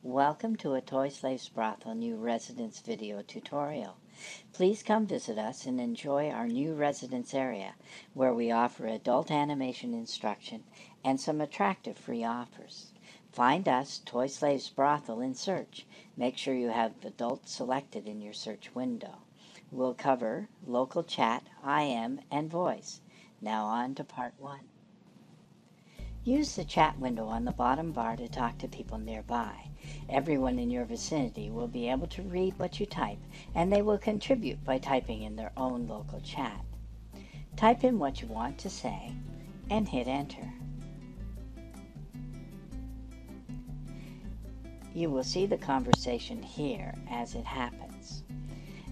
Welcome to a Toy Slave's Brothel new residence video tutorial. Please come visit us and enjoy our new residence area where we offer adult animation instruction and some attractive free offers. Find us, Toy Slave's Brothel, in search. Make sure you have adult selected in your search window. We'll cover local chat, IM, and voice. Now on to part 1. Use the chat window on the bottom bar to talk to people nearby. Everyone in your vicinity will be able to read what you type, and they will contribute by typing in their own local chat. Type in what you want to say and hit enter. You will see the conversation here as it happens.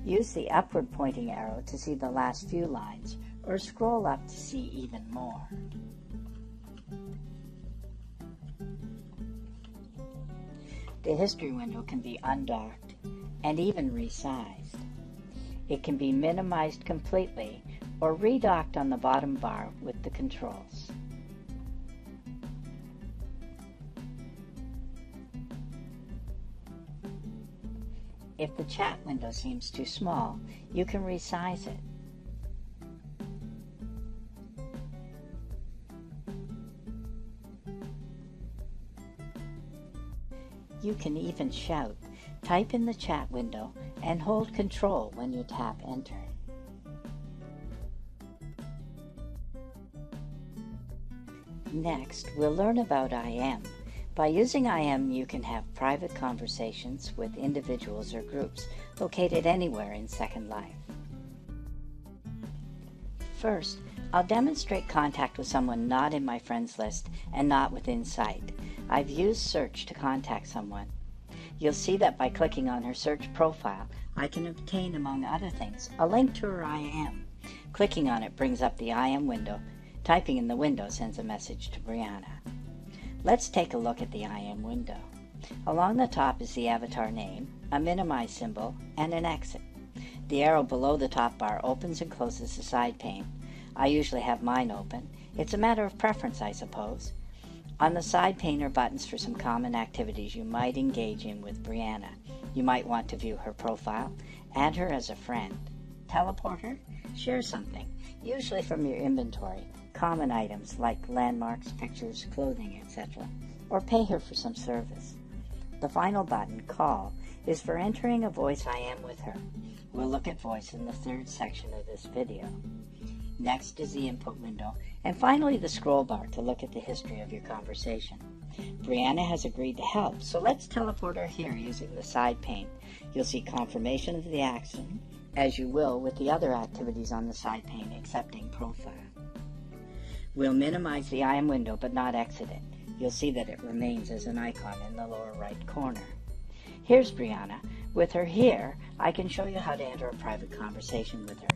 Use the upward pointing arrow to see the last few lines, or scroll up to see even more. The history window can be undocked and even resized. It can be minimized completely or redocked on the bottom bar with the controls. If the chat window seems too small, you can resize it. You can even shout. Type in the chat window and hold Control when you tap Enter. Next, we'll learn about IM. By using IM, you can have private conversations with individuals or groups located anywhere in Second Life. First, I'll demonstrate contact with someone not in my friends list and not within sight. I've used search to contact someone. You'll see that by clicking on her search profile, I can obtain, among other things, a link to her IM. Clicking on it brings up the IM window. Typing in the window sends a message to Brianna. Let's take a look at the IM window. Along the top is the avatar name, a minimize symbol, and an exit. The arrow below the top bar opens and closes the side pane. I usually have mine open. It's a matter of preference, I suppose. On the side pane are buttons for some common activities you might engage in with Brianna. You might want to view her profile, add her as a friend, teleport her, share something, usually from your inventory, common items like landmarks, pictures, clothing, etc., or pay her for some service. The final button, Call, is for entering a voice IM with her. We'll look at voice in the third section of this video. Next is the input window, and finally the scroll bar to look at the history of your conversation. Brianna has agreed to help, so let's teleport her here using the side pane. You'll see confirmation of the action, as you will with the other activities on the side pane, excepting profile. We'll minimize the IM window but not exit it. You'll see that it remains as an icon in the lower right corner. Here's Brianna. With her here, I can show you how to enter a private conversation with her.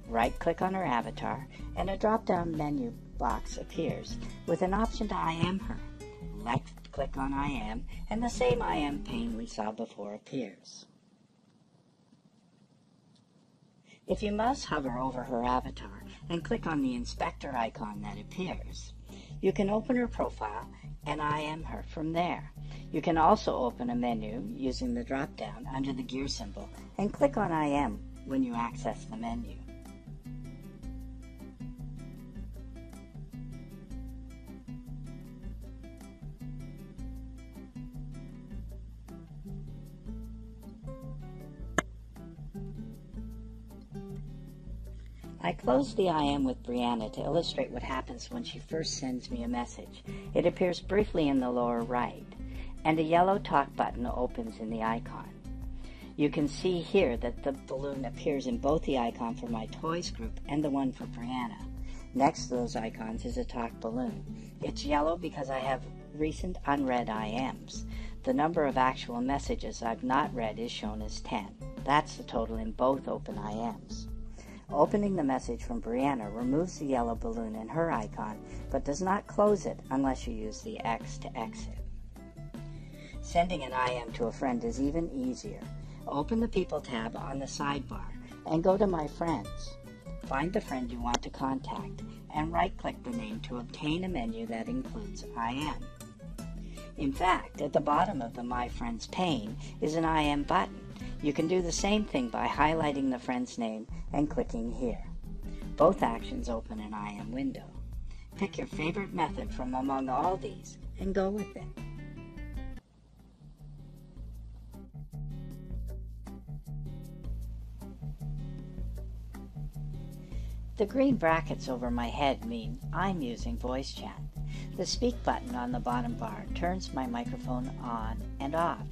Right-click on her avatar, and a drop-down menu box appears with an option to IM her. Left-click on IM, and the same IM pane we saw before appears. If you mouse hover over her avatar and click on the inspector icon that appears, you can open her profile and IM her from there. You can also open a menu using the drop-down under the gear symbol and click on IM when you access the menu. I closed the IM with Brianna to illustrate what happens when she first sends me a message. It appears briefly in the lower right, and a yellow talk button opens in the icon. You can see here that the balloon appears in both the icon for my toys group and the one for Brianna. Next to those icons is a talk balloon. It's yellow because I have recent unread IMs. The number of actual messages I've not read is shown as 10. That's the total in both open IMs. Opening the message from Brianna removes the yellow balloon in her icon, but does not close it unless you use the X to exit. Sending an IM to a friend is even easier. Open the People tab on the sidebar and go to My Friends. Find the friend you want to contact and right-click the name to obtain a menu that includes IM. In fact, at the bottom of the My Friends pane is an I Am button. You can do the same thing by highlighting the friend's name and clicking here. Both actions open an I Am window. Pick your favorite method from among all these and go with it. The green brackets over my head mean I'm using voice chat. The speak button on the bottom bar turns my microphone on and off.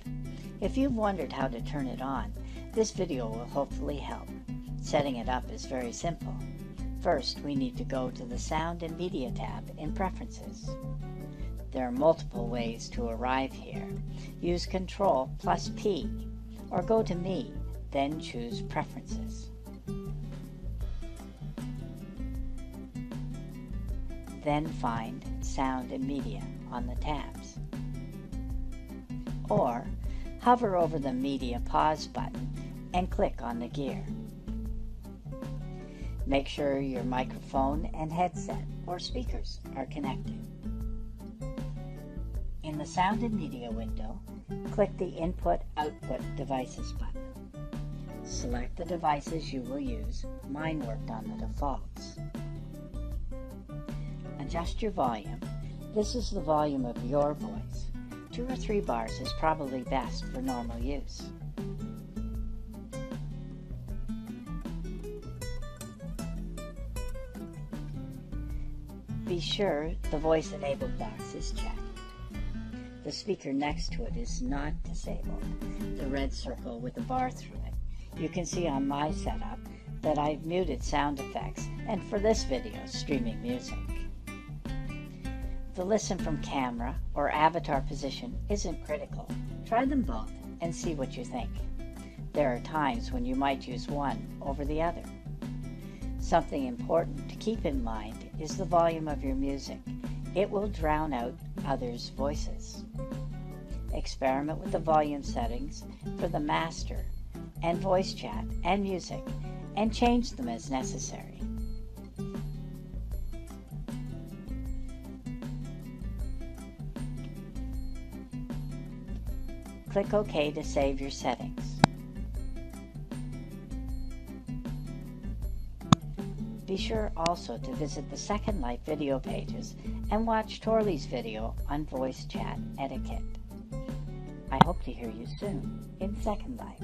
If you've wondered how to turn it on, this video will hopefully help. Setting it up is very simple. First, we need to go to the Sound and Media tab in Preferences. There are multiple ways to arrive here. Use Ctrl+P, or go to Me, then choose Preferences. Then find Sound and Media on the tabs. Or hover over the Media Pause button and click on the gear. Make sure your microphone and headset or speakers are connected. In the Sound and Media window, click the Input/Output Devices button. Select the devices you will use. Mine worked on the defaults. Adjust your volume. This is the volume of your voice. 2 or 3 bars is probably best for normal use. Be sure the voice enabled box is checked. The speaker next to it is not disabled, the red circle with a bar through it. You can see on my setup that I've muted sound effects and for this video streaming music. The listen from camera or avatar position isn't critical. Try them both and see what you think. There are times when you might use one over the other. Something important to keep in mind is the volume of your music. It will drown out others' voices. Experiment with the volume settings for the master and voice chat and music and change them as necessary. Click OK to save your settings. Be sure also to visit the Second Life video pages and watch Torley's video on voice chat etiquette. I hope to hear you soon in Second Life.